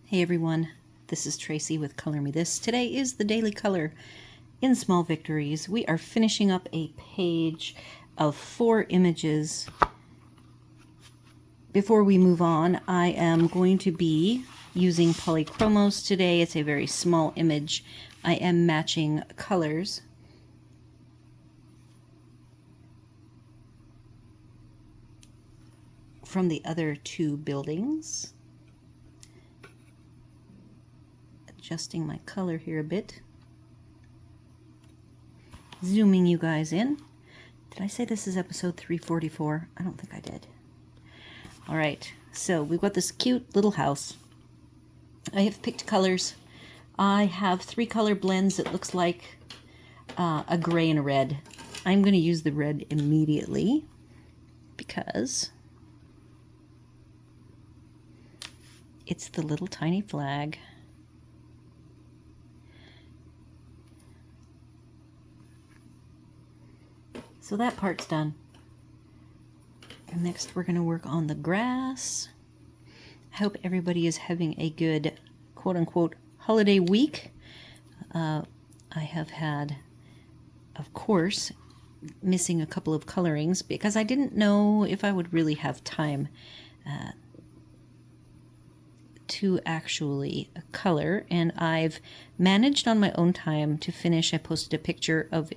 Hey everyone, this is Tracy with Color Me This. Today is the daily color in Small Victories. We are finishing up a page of 4 images. Before we move on, I am going to be using Polychromos today. It's a very small image. I am matching colors. From the other 2 buildings. Adjusting my color here a bit. Zooming you guys in. Did I say this is episode 344? I don't think I did. Alright, so we've got this cute little house. I have picked colors. I have 3 color blends. It looks like a gray and a red. I'm going to use the red immediately because it's the little tiny flag. So that part's done. And next we're going to work on the grass. I hope everybody is having a good quote-unquote holiday week. I have had, of course, missing a couple of colorings because I didn't know if I would really have time to actually color, and I've managed on my own time to finish. I posted a picture of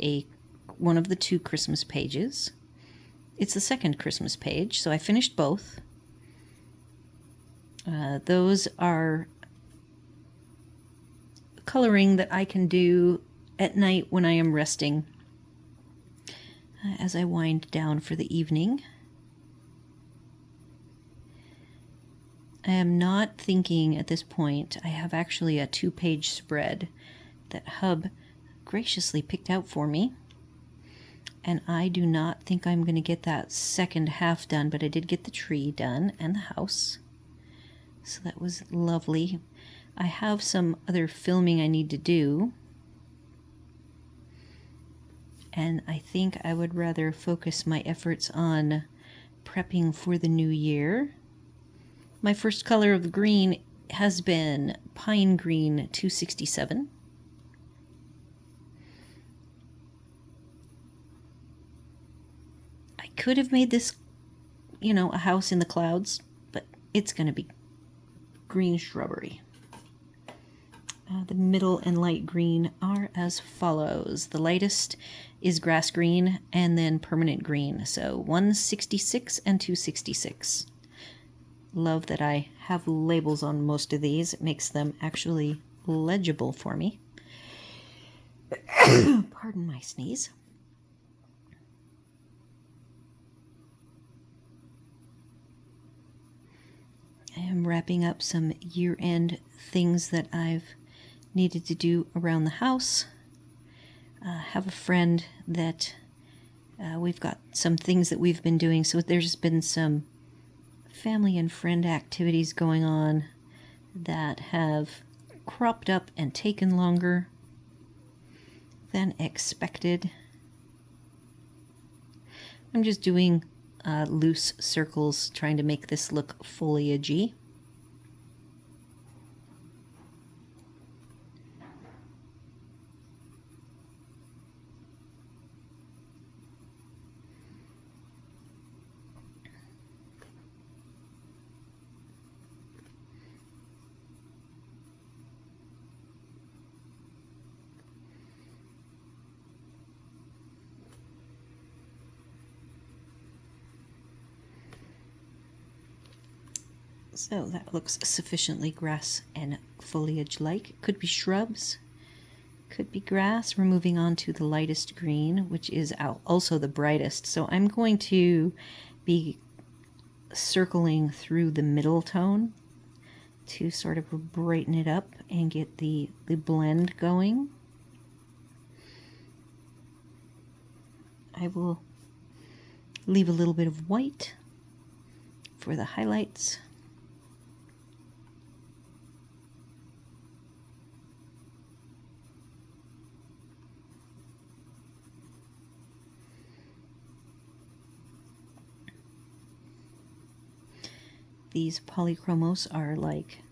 one of the 2 Christmas pages. It's the second Christmas page, so I finished both. Those are coloring that I can do at night when I am resting as I wind down for the evening. I am not thinking at this point. I have actually a 2-page spread that Hub graciously picked out for me. And I do not think I'm going to get that second half done, but I did get the tree done and the house. So that was lovely. I have some other filming I need to do. And I think I would rather focus my efforts on prepping for the new year. My first color of the green has been Pine Green 267. Could have made this, a house in the clouds, but it's going to be green shrubbery. The middle and light green are as follows. The lightest is grass green and then permanent green. So 166 and 266. Love that I have labels on most of these. It makes them actually legible for me. Pardon my sneeze. I am wrapping up some year-end things that I've needed to do around the house. Have a friend that we've got some things that we've been doing, so there's been some family and friend activities going on that have cropped up and taken longer than expected. I'm just doing loose circles, trying to make this look foliagey. So that looks sufficiently grass and foliage-like. Could be shrubs, could be grass. We're moving on to the lightest green, which is also the brightest. So I'm going to be circling through the middle tone to sort of brighten it up and get the blend going. I will leave a little bit of white for the highlights. These Polychromos are like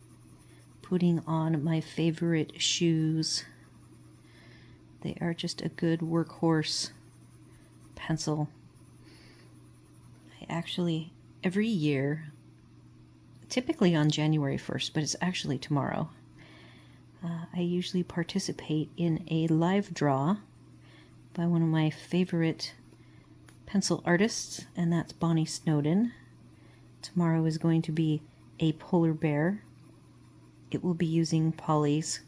putting on my favorite shoes. They are just a good workhorse pencil. I actually, every year, typically on January 1st, but it's actually tomorrow, I usually participate in a live draw by one of my favorite pencil artists, and that's Bonnie Snowden. Tomorrow is going to be a polar bear. It will be using Polly's.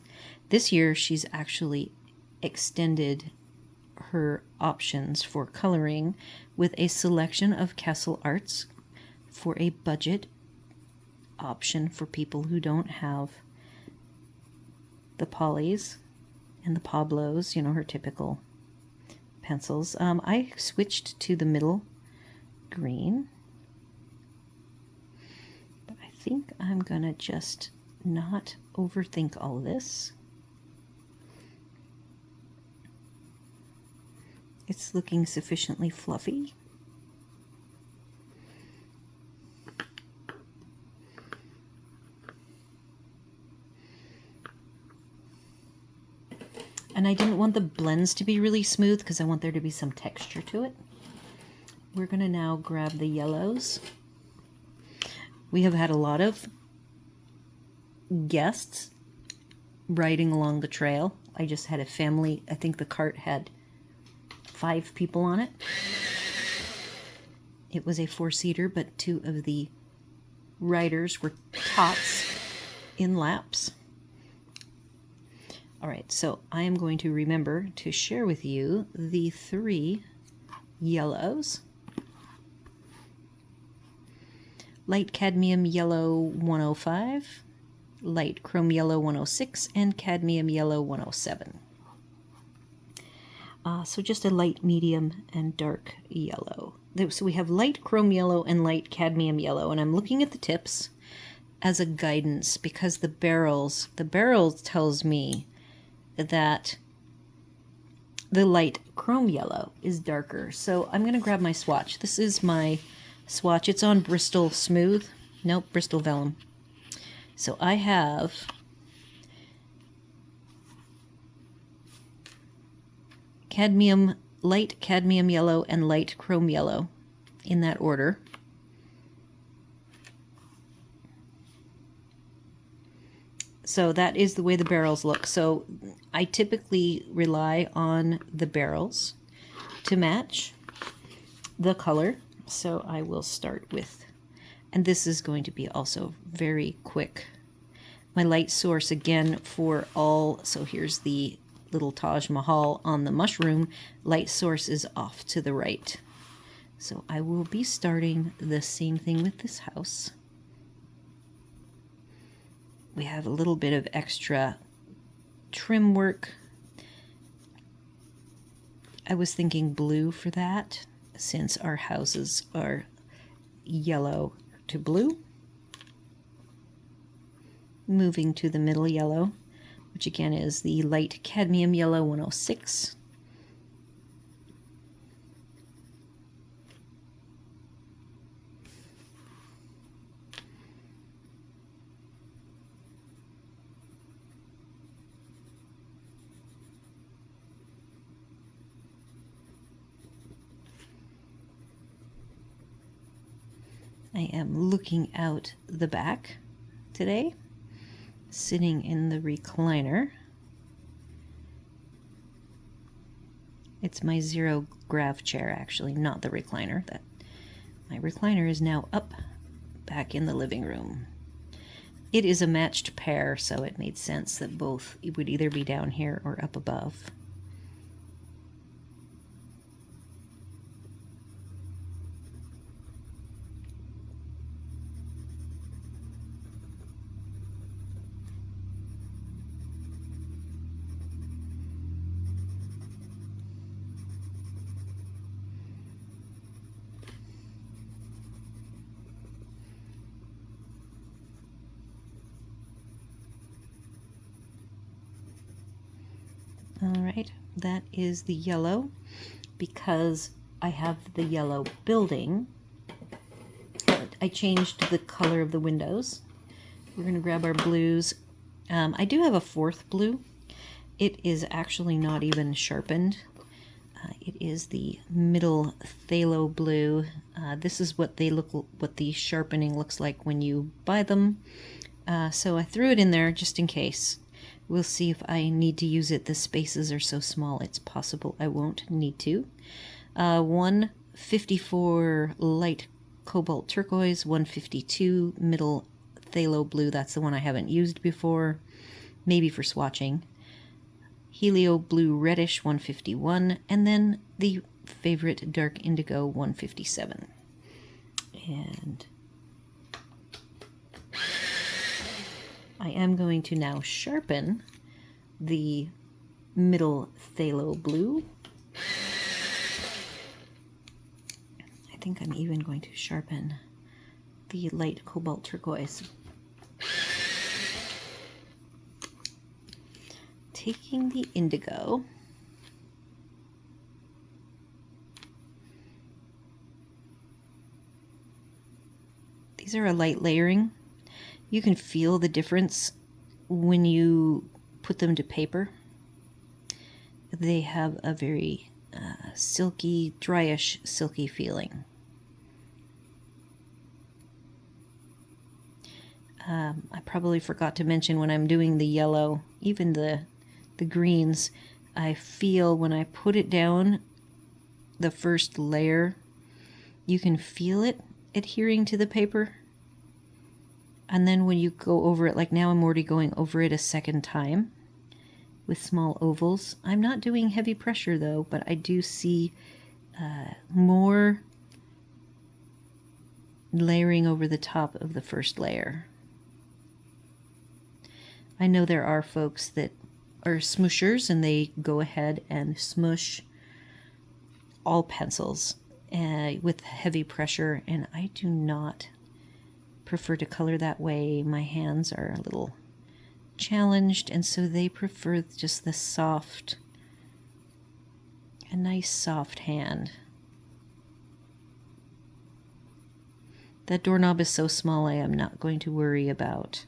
This year she's actually extended her options for coloring with a selection of Castle Arts for a budget option for people who don't have the Polly's and the Pablos, you know, her typical pencils. I switched to the middle green, but I think I'm gonna just not overthink all this. It's looking sufficiently fluffy. And I didn't want the blends to be really smooth because I want there to be some texture to it. We're going to now grab the yellows. We have had a lot of guests riding along the trail. I just had a family, I think the cart had 5 people on it. It was a 4-seater, but 2 of the riders were tots in laps. All right, so I am going to remember to share with you the 3 yellows. Light cadmium yellow 105, light chrome yellow 106, and cadmium yellow 107. So just a light, medium, and dark yellow. So we have light chrome yellow and light cadmium yellow, and I'm looking at the tips as a guidance because the barrels tells me that the light chrome yellow is darker. So I'm going to grab my swatch. This is my swatch. It's on Bristol Smooth. Nope, Bristol Vellum. So I have cadmium, light cadmium yellow, and light chrome yellow in that order. So that is the way the barrels look. So I typically rely on the barrels to match the color. So I will start with, and this is going to be also very quick. My light source again for all, so here's the little Taj Mahal on the mushroom. Light source is off to the right. So I will be starting the same thing with this house. We have a little bit of extra trim work. I was thinking blue for that, since our houses are yellow to blue. Moving to the middle yellow, which again is the light cadmium yellow 106. I am looking out the back today, sitting in the recliner. It's my zero grav chair, actually, not the recliner. My recliner is now up back in the living room. It is a matched pair, so it made sense that both would either be down here or up above. All right, that is the yellow. Because I have the yellow building, I changed the color of the windows. We're going to grab our blues. I do have a fourth blue. It is actually not even sharpened. It is the middle phthalo blue. This is what the sharpening looks like when you buy them. So I threw it in there just in case. We'll see if I need to use it. The spaces are so small, it's possible I won't need to. 154 light cobalt turquoise, 152 middle phthalo blue. That's the one I haven't used before, maybe for swatching. Helio blue reddish 151, and then the favorite dark indigo 157. And I am going to now sharpen the middle phthalo blue. I think I'm even going to sharpen the light cobalt turquoise. Taking the indigo, these are a light layering. You can feel the difference when you put them to paper. They have a very silky, dryish, silky feeling. I probably forgot to mention when I'm doing the yellow, even the greens, I feel when I put it down, the first layer, you can feel it adhering to the paper. And then when you go over it, like now I'm already going over it a second time with small ovals. I'm not doing heavy pressure though, but I do see more layering over the top of the first layer. I know there are folks that are smooshers and they go ahead and smoosh all pencils with heavy pressure, and I do not prefer to color that way. My hands are a little challenged, and so they prefer just the soft, a nice soft hand. That doorknob is so small I am not going to worry about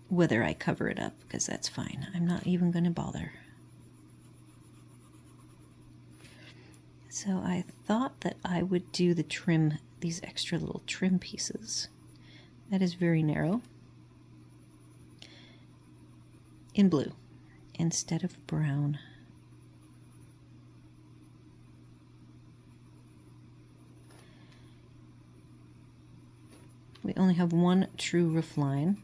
whether I cover it up, because that's fine. I'm not even going to bother. So I thought that I would do the trim, these extra little trim pieces. That is very narrow. In blue instead of brown. We only have one true roof line.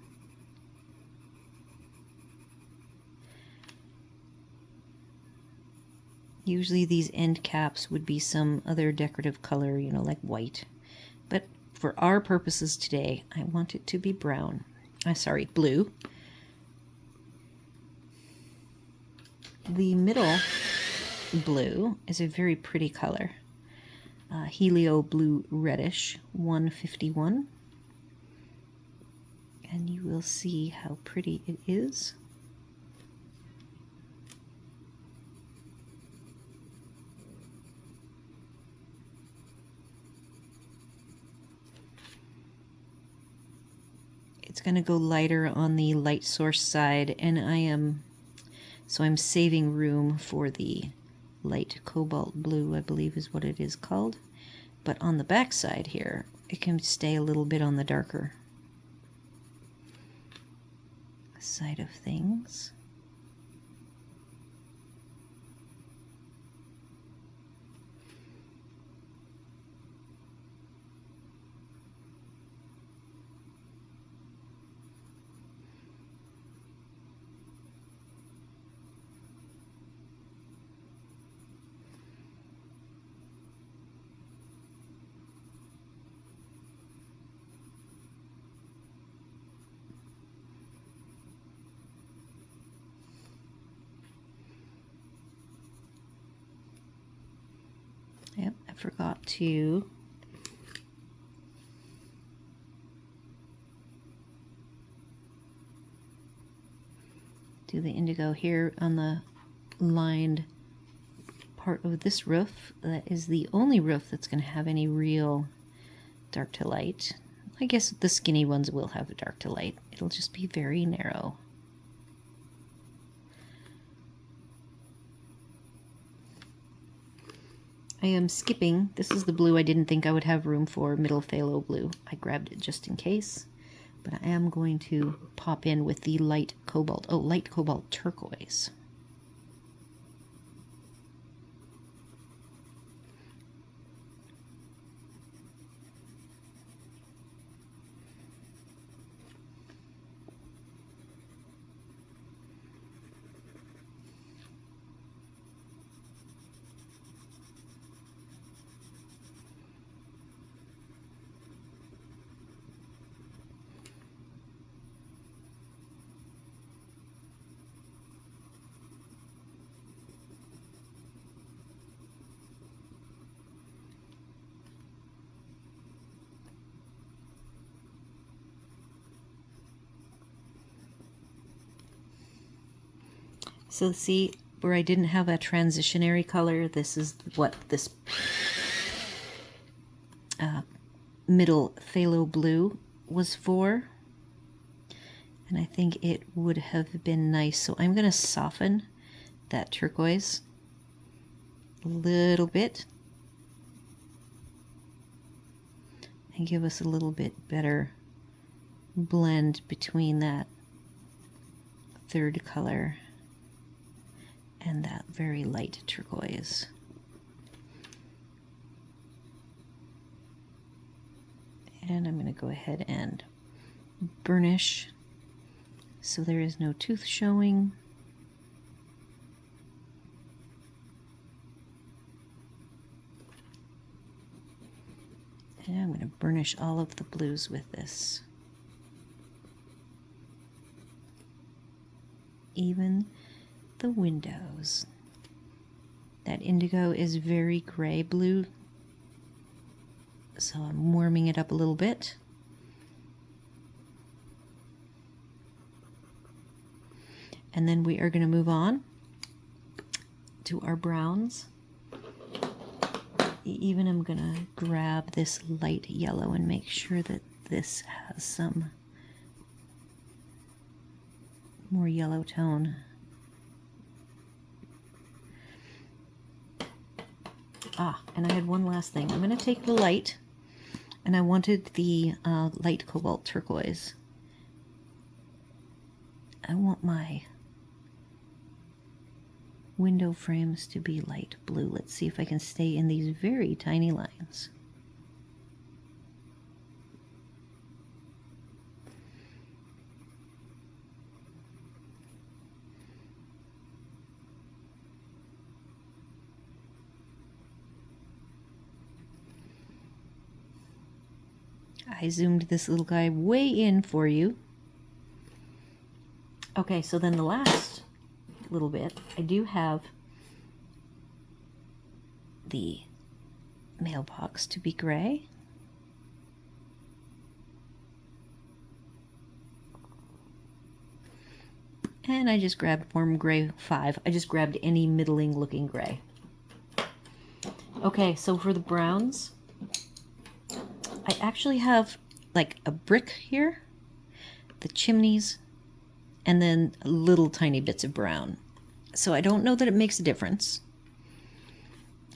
Usually these end caps would be some other decorative color, you know, like white. But for our purposes today, I want it to be brown. Blue. The middle blue is a very pretty color. Helio blue reddish, 151. And you will see how pretty it is. It's going to go lighter on the light source side, and I'm saving room for the light cobalt blue, I believe is what it is called. But on the back side here, it can stay a little bit on the darker side of things. Yep, I forgot to do the indigo here on the lined part of this roof. That is the only roof that's going to have any real dark to light. I guess the skinny ones will have a dark to light. It'll just be very narrow. I am skipping. This is the blue I didn't think I would have room for, middle phthalo blue. I grabbed it just in case, but I am going to pop in with the light cobalt. Oh, light cobalt turquoise. So see, where I didn't have a transitionary color, this is what this middle phthalo blue was for. And I think it would have been nice. So I'm going to soften that turquoise a little bit and give us a little bit better blend between that third color and that very light turquoise. And I'm going to go ahead and burnish so there is no tooth showing. And I'm going to burnish all of the blues with this. Even the windows. That indigo is very gray blue, so I'm warming it up a little bit. And then we are going to move on to our browns. Even I'm going to grab this light yellow and make sure that this has some more yellow tone. And I had one last thing. I'm going to take the light, and I wanted the light cobalt turquoise. I want my window frames to be light blue. Let's see if I can stay in these very tiny lines. I zoomed this little guy way in for you. Okay, so then the last little bit, I do have the mailbox to be gray. And I just grabbed warm gray 5. I just grabbed any middling looking gray. Okay, so for the browns, I actually have like a brick here, the chimneys, and then little tiny bits of brown. So I don't know that it makes a difference.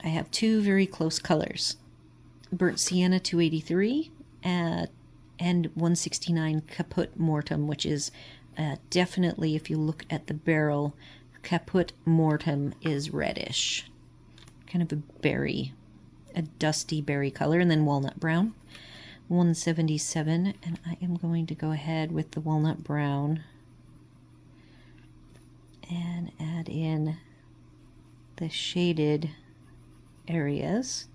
I have two very close colors, burnt sienna 283 and 169 caput mortem, which is definitely, if you look at the barrel, caput mortem is reddish, kind of a berry, a dusty berry color, and then walnut brown. 177, and I am going to go ahead with the walnut brown and add in the shaded areas.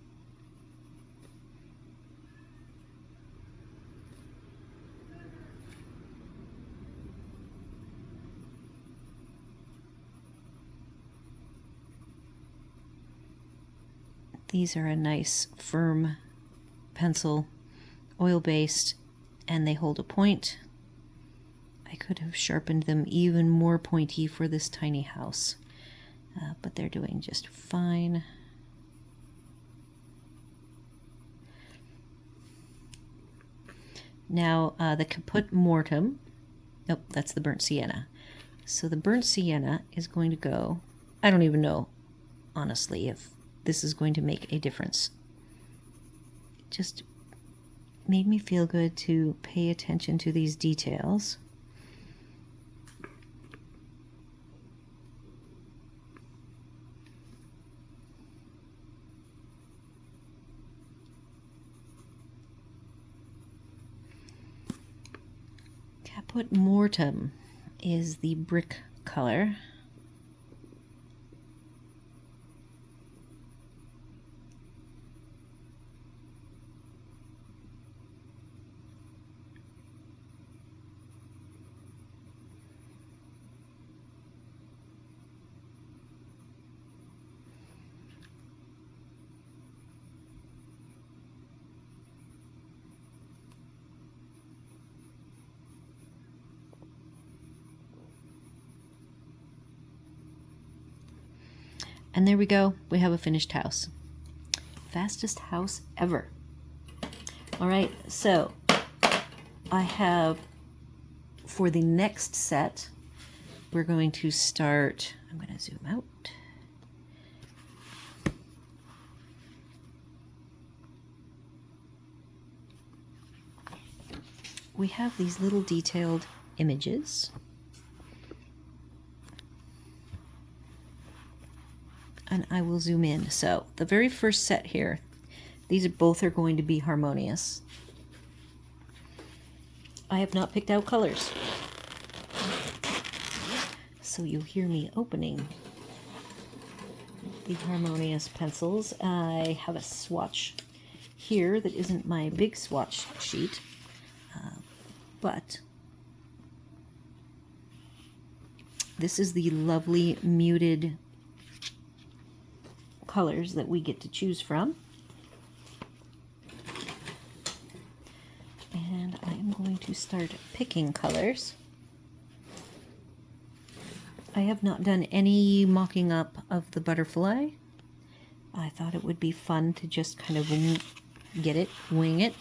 These are a nice firm pencil, oil-based, and they hold a point. I could have sharpened them even more pointy for this tiny house, but they're doing just fine. Now the Caput Mortem, oh, that's the Burnt Sienna. So the Burnt Sienna is going to go, I don't even know, honestly, if this is going to make a difference. It just made me feel good to pay attention to these details. Caput Mortem is the brick color. And there we go. We have a finished house. Fastest house ever. All right, so I have, for the next set, we're going to start, I'm going to zoom out. We have these little detailed images. And I will zoom in. So the very first set here, these are both are going to be harmonious. I have not picked out colors, so you'll hear me opening the harmonious pencils. I have a swatch here that isn't my big swatch sheet, but this is the lovely muted colors that we get to choose from. And I am going to start picking colors. I have not done any mocking up of the butterfly. I thought it would be fun to just kind of get it, wing it,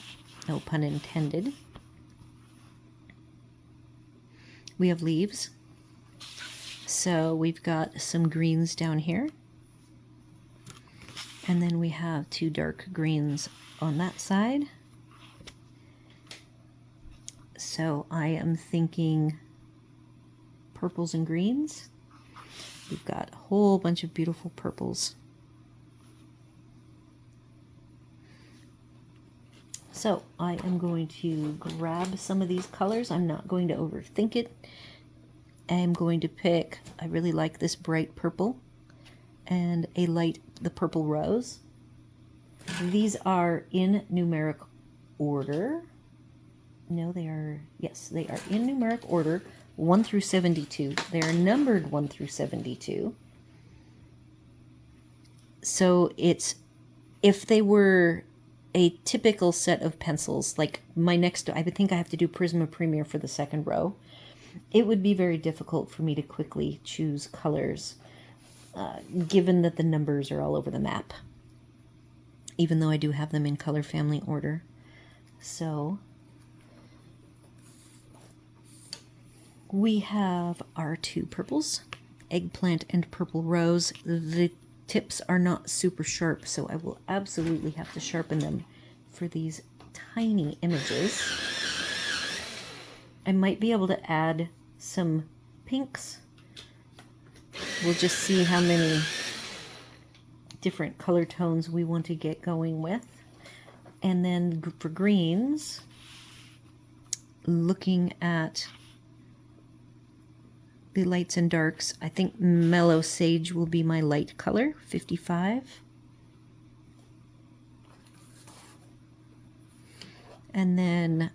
no pun intended. We have leaves. So we've got some greens down here. And then we have two dark greens on that side. So I am thinking purples and greens. We've got a whole bunch of beautiful purples. So I am going to grab some of these colors. I'm not going to overthink it. I'm going to pick, I really like this bright purple and a light, the purple rose. These are in numeric order. No, they are, yes, they are in numeric order, 1 through 72. They are numbered 1 through 72. So it's, if they were a typical set of pencils, like my next, I would think I have to do Prisma Premier for the second row, it would be very difficult for me to quickly choose colors, given that the numbers are all over the map, even though I do have them in color family order. So we have our two purples, eggplant and purple rose. The tips are not super sharp, so I will absolutely have to sharpen them for these tiny images. I might be able to add some pinks. We'll just see how many different color tones we want to get going with. And then for greens, looking at the lights and darks, I think Mellow Sage will be my light color, 55. And then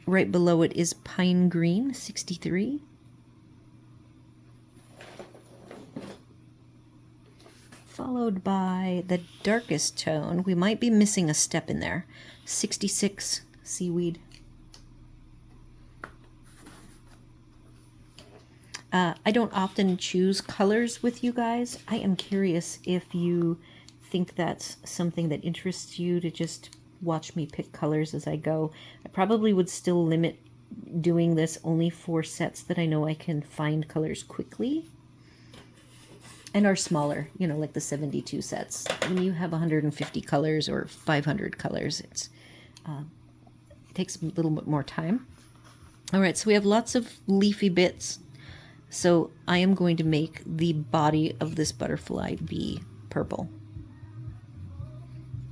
right below it is Pine Green, 63. Followed by the darkest tone. We might be missing a step in there. 66, Seaweed. I don't often choose colors with you guys. I am curious if you think that's something that interests you, to just watch me pick colors as I go. I probably would still limit doing this only for sets that I know I can find colors quickly and are smaller, you know, like the 72 sets. When you have 150 colors or 500 colors, it takes a little bit more time. All right, so we have lots of leafy bits. So I am going to make the body of this butterfly be purple.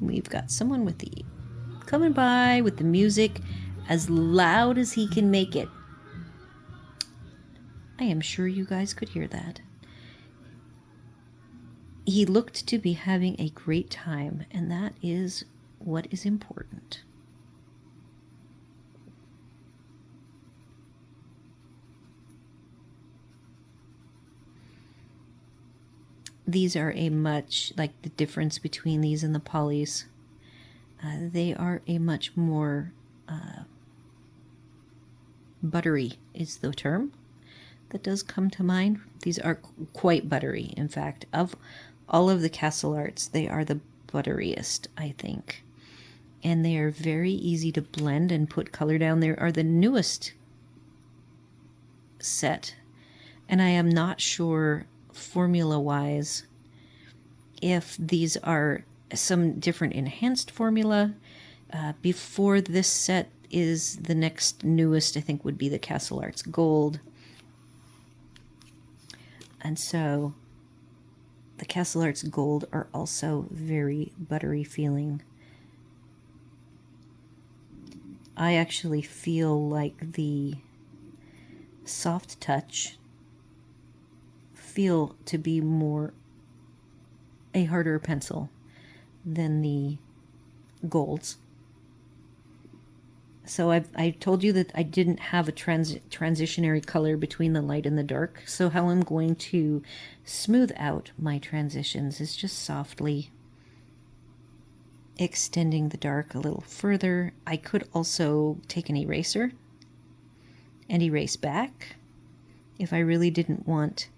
We've got someone with the coming by with the music as loud as he can make it. I am sure you guys could hear that. He looked to be having a great time, and that is what is important. These are a much, like the difference between these and the polys, they are a much more buttery is the term that does come to mind. These are quite buttery. In fact, of all of the Castle Arts, they are the butteriest, I think. And they are very easy to blend and put color down. They are the newest set, and I am not sure formula-wise if these are some different enhanced formula. Before this set is the next newest, I think, would be the Castle Arts Gold. And so the Castle Arts Gold are also very buttery feeling. I actually feel like the Soft Touch feel to be more a harder pencil than the golds. So I told you that I didn't have a transitionary color between the light and the dark. So how I'm going to smooth out my transitions is just softly extending the dark a little further. I could also take an eraser and erase back if I really didn't want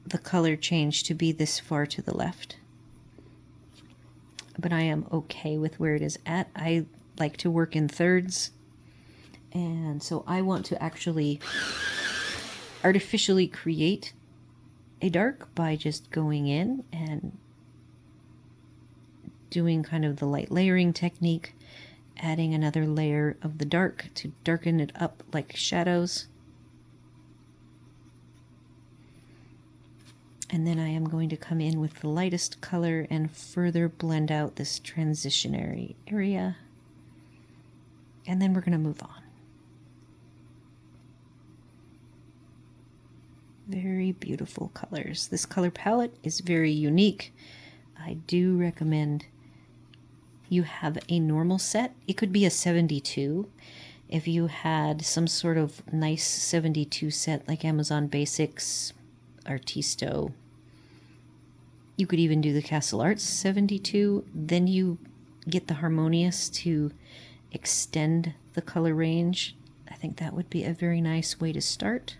the color change to be this far to the left. But I am okay with where it is at. I like to work in thirds, and so I want to actually artificially create a dark by just going in and doing kind of the light layering technique, adding another layer of the dark to darken it up like shadows. And then I am going to come in with the lightest color and further blend out this transitionary area. And then we're going to move on. Very beautiful colors. This color palette is very unique. I do recommend you have a normal set. It could be a 72. If you had some sort of nice 72 set like Amazon Basics, Artisto. You could even do the Castle Arts 72. Then you get the Harmonious to extend the color range. I think that would be a very nice way to start.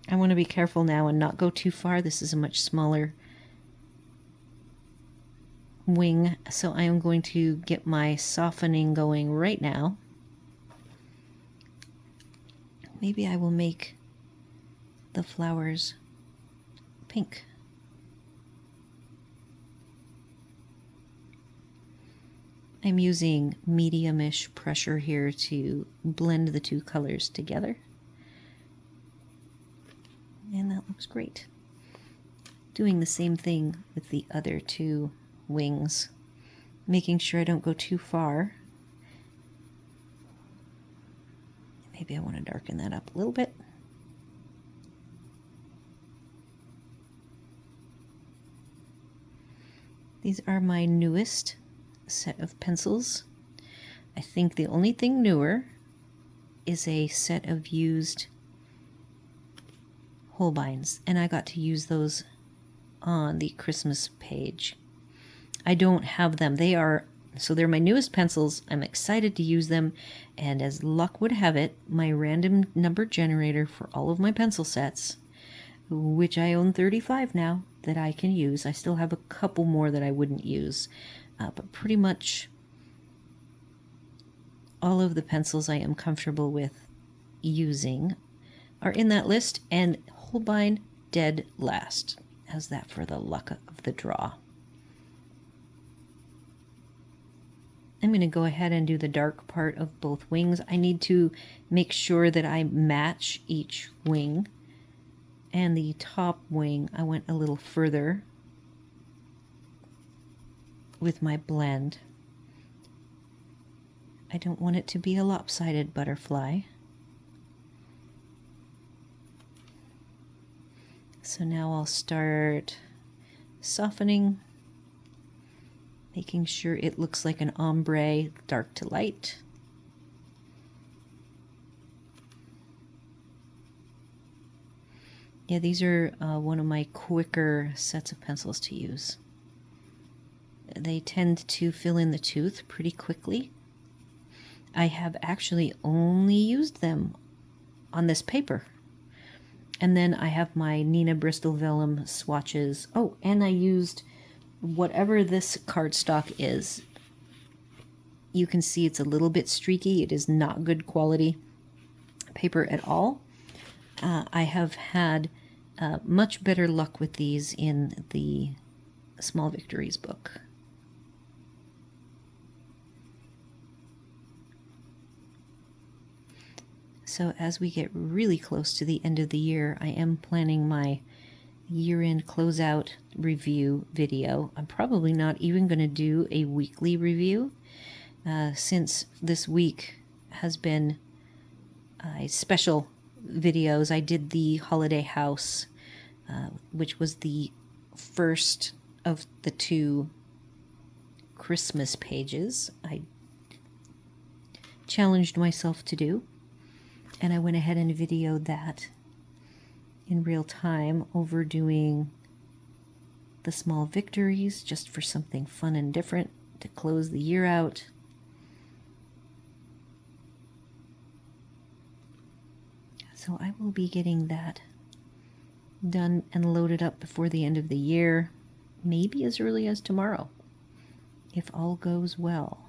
I want to be careful now and not go too far. This is a much smaller wing, so I am going to get my softening going right now. Maybe I will make the flowers pink. I'm using medium-ish pressure here to blend the two colors together. And that looks great. Doing the same thing with the other two wings, making sure I don't go too far. Maybe I want to darken that up a little bit. These are my newest set of pencils. I think the only thing newer is a set of used Holbeins, and I got to use those on the Christmas page. I don't have them. They're my newest pencils. I'm excited to use them, and as luck would have it, my random number generator for all of my pencil sets, which I own 35 now, that I can use. I still have a couple more that I wouldn't use. but pretty much all of the pencils I am comfortable with using are in that list, and Holbein dead last. How's that for the luck of the draw? I'm going to go ahead and do the dark part of both wings. I need to make sure that I match each wing. And the top wing, I went a little further with my blend. I don't want it to be a lopsided butterfly. So now I'll start softening, making sure it looks like an ombre, dark to light. Yeah, these are one of my quicker sets of pencils to use. They tend to fill in the tooth pretty quickly. I have actually only used them on this paper. And then I have my Nina Bristol Vellum swatches. Oh, and I used whatever this cardstock is. You can see it's a little bit streaky. It is not good quality paper at all. I have had much better luck with these in the Small Victories book. So as we get really close to the end of the year, I am planning my year-end closeout review video. I'm probably not even going to do a weekly review since this week has been special videos. I did the Holiday House, which was the first of the 2 Christmas pages I challenged myself to do. And I went ahead and videoed that in real time, overdoing the Small Victories just for something fun and different to close the year out. So I will be getting that done and loaded up before the end of the year, maybe as early as tomorrow, if all goes well.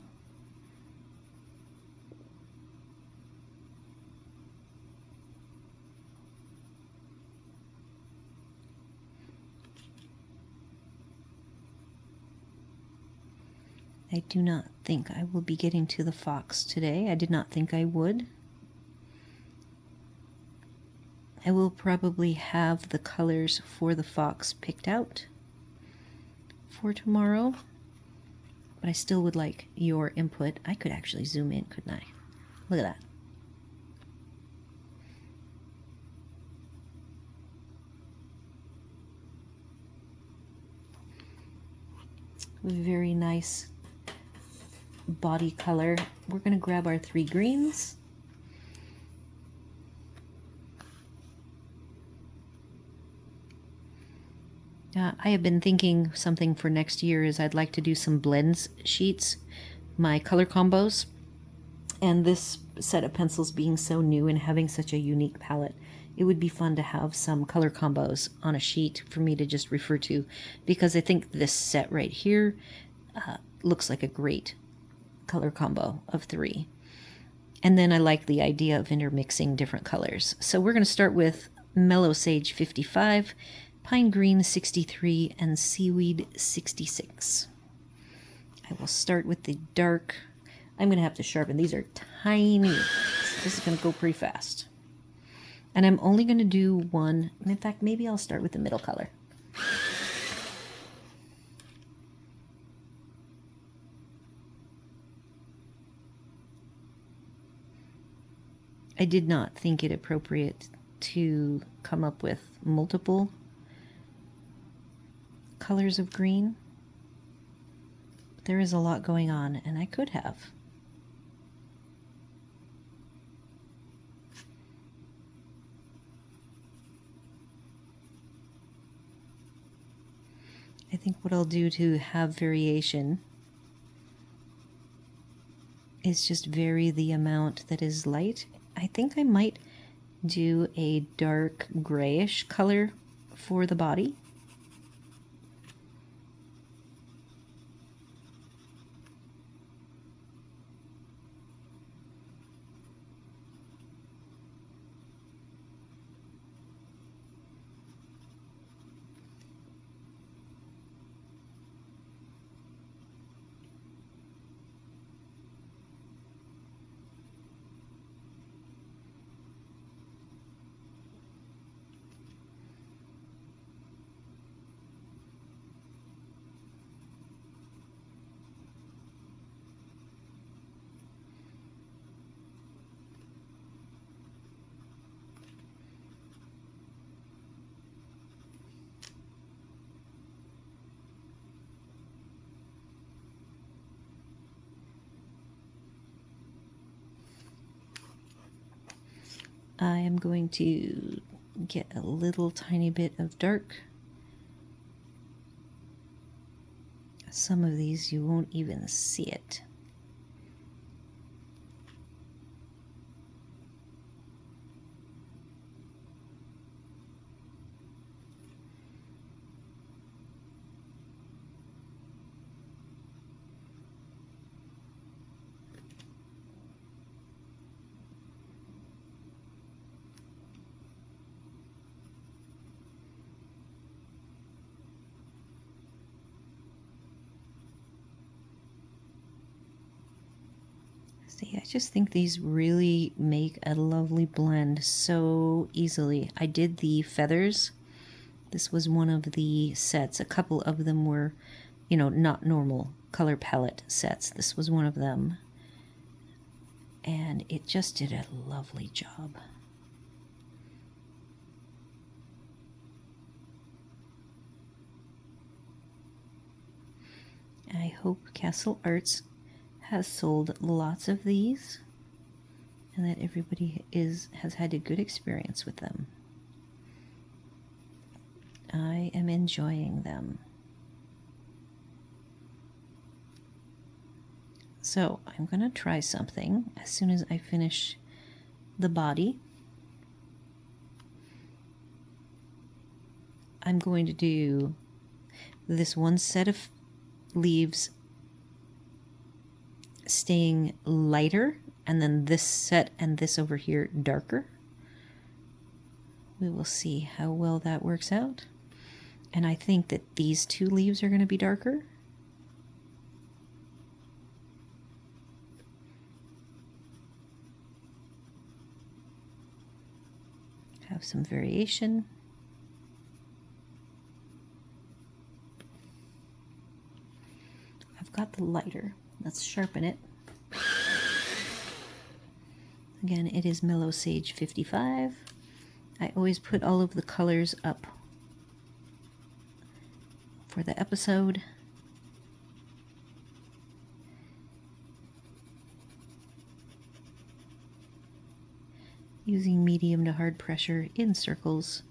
I do not think I will be getting to the fox today. I did not think I would. I will probably have the colors for the fox picked out for tomorrow, but I still would like your input. I could actually zoom in, couldn't I? Look at that. Very nice body color. We're going to grab our 3 greens. I have been thinking something for next year is I'd like to do some blends sheets, my color combos, and this set of pencils being so new and having such a unique palette, it would be fun to have some color combos on a sheet for me to just refer to, because I think this set right here looks like a great color combo of 3. And then I like the idea of intermixing different colors. So we're going to start with Mellow Sage 55, Pine Green 63, and Seaweed 66. I will start with the dark. I'm going to have to sharpen. These are tiny. So this is going to go pretty fast. And I'm only going to do one. In fact, maybe I'll start with the middle color. I did not think it appropriate to come up with multiple colors of green. There is a lot going on, and I could have. I think what I'll do to have variation is just vary the amount that is light. I think I might do a dark grayish color for the body. I am going to get a little tiny bit of dark. Some of these you won't even see it. See, I just think these really make a lovely blend so easily. I did the feathers. This was one of the sets. A couple of them were, you know, not normal color palette sets. This was one of them. And it just did a lovely job. I hope Castle Arts has sold lots of these and that everybody has had a good experience with them. I am enjoying them. So I'm going to try something as soon as I finish the body. I'm going to do this one set of leaves staying lighter, and then this set and this over here darker. We will see how well that works out. And I think that these two leaves are going to be darker. Have some variation. I've got the lighter. Let's sharpen it. Again, it is Mellow Sage 55. I always put all of the colors up for the episode. Using medium to hard pressure in circles.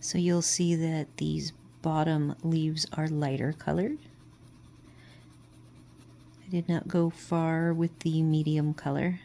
So you'll see that these bottom leaves are lighter colored. I did not go far with the medium color.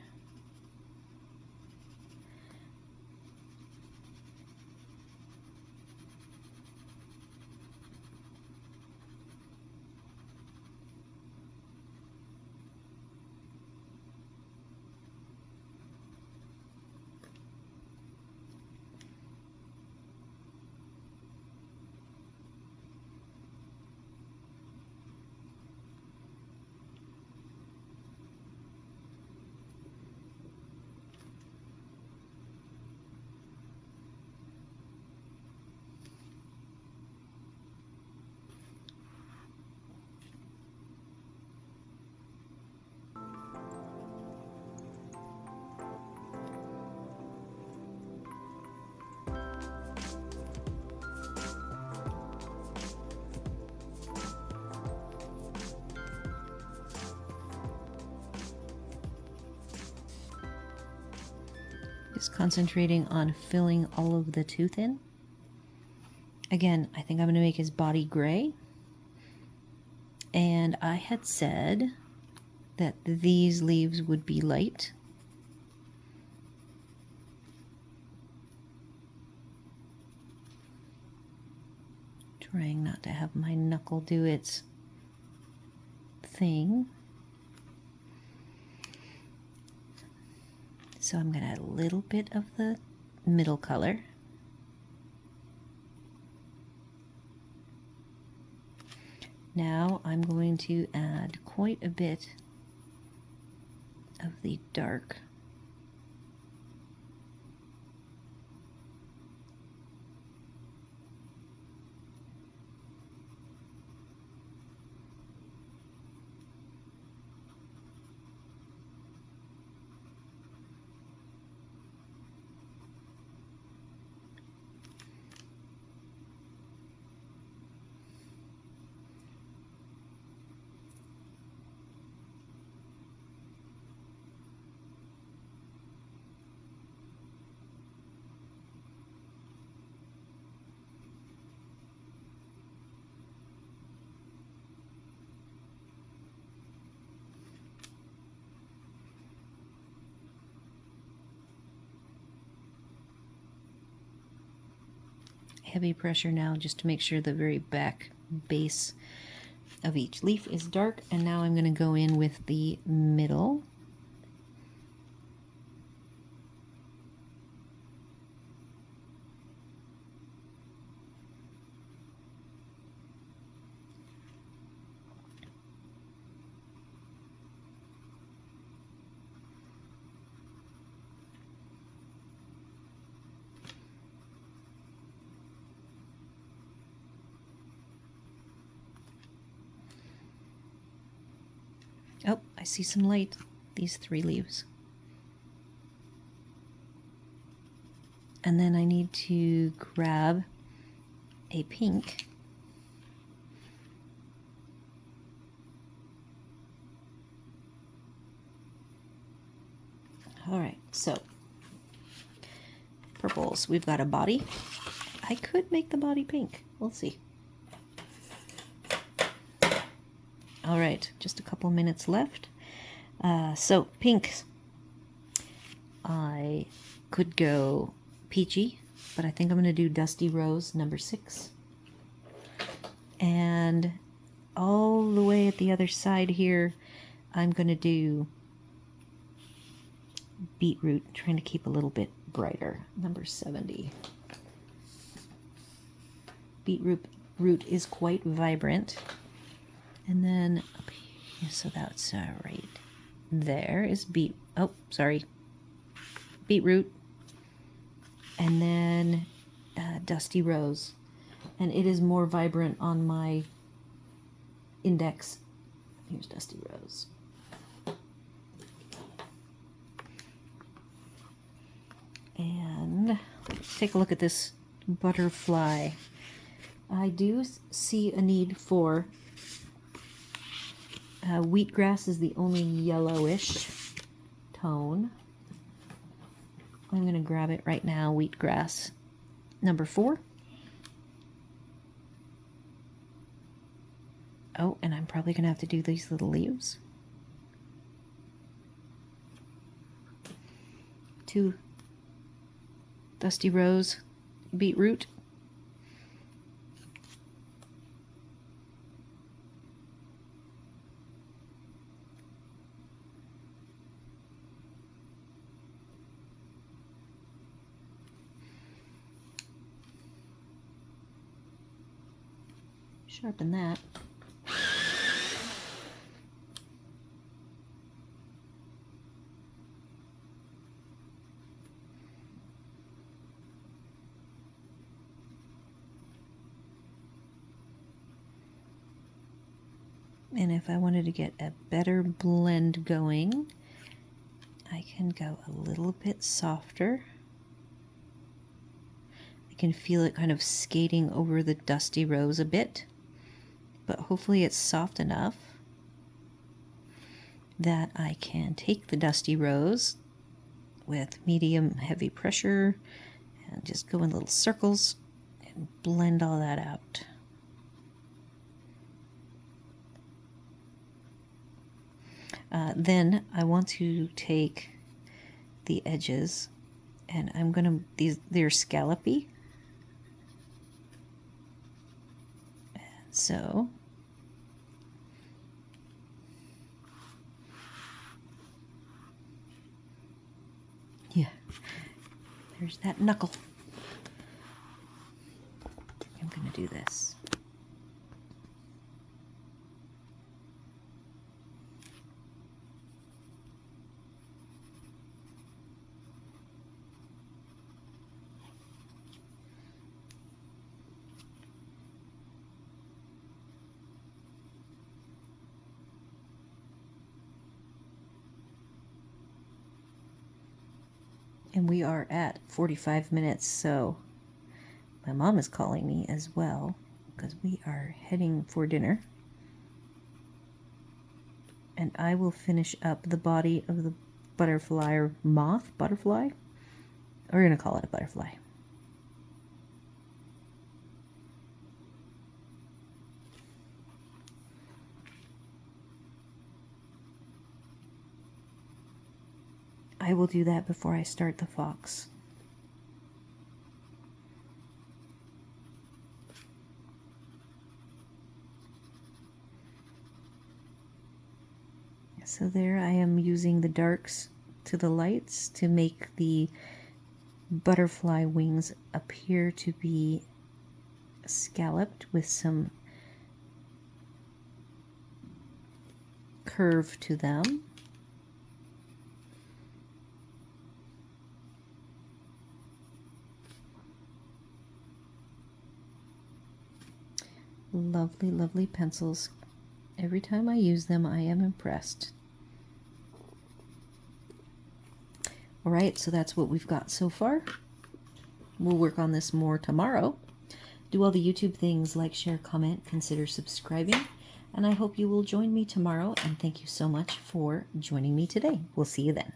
Just concentrating on filling all of the tooth in. Again, I think I'm going to make his body gray. And I had said that these leaves would be light. Trying not to have my knuckle do its thing. So I'm going to add a little bit of the middle color. Now I'm going to add quite a bit of the dark. heavy pressure now just to make sure the very back base of each leaf is dark. And now I'm going to go in with the middle. Oh, I see some light. These 3 leaves. And then I need to grab a pink. All right, so purples. We've got a body. I could make the body pink. We'll see. All right, just a couple minutes left. So pinks. I could go peachy, but I think I'm going to do Dusty Rose number 6. And all the way at the other side here, I'm going to do Beetroot, trying to keep a little bit brighter, number 70. Beetroot is quite vibrant. And then up here, so that's right there is Beetroot. And then Dusty Rose. And it is more vibrant on my index. Here's Dusty Rose. And let's take a look at this butterfly. I do see a need for wheatgrass is the only yellowish tone. I'm going to grab it right now, wheatgrass number 4. Oh, and I'm probably going to have to do these little leaves. 2 Dusty Rose, Beetroot. Sharpen that. And if I wanted to get a better blend going, I can go a little bit softer. I can feel it kind of skating over the Dusty Rose a bit, but hopefully it's soft enough that I can take the Dusty Rose with medium heavy pressure and just go in little circles and blend all that out. Then I want to take the edges, and I'm gonna, they're scallopy. And so yeah, there's that knuckle. I'm gonna do this. And we are at 45 minutes, so my mom is calling me as well because we are heading for dinner. And I will finish up the body of the butterfly or butterfly. We're going to call it a butterfly. I will do that before I start the fox. So there I am using the darks to the lights to make the butterfly wings appear to be scalloped with some curve to them. Lovely, lovely pencils. Every time I use them, I am impressed. All right, so that's what we've got so far. We'll work on this more tomorrow. Do all the YouTube things, like, share, comment, consider subscribing, and I hope you will join me tomorrow, and thank you so much for joining me today. We'll see you then.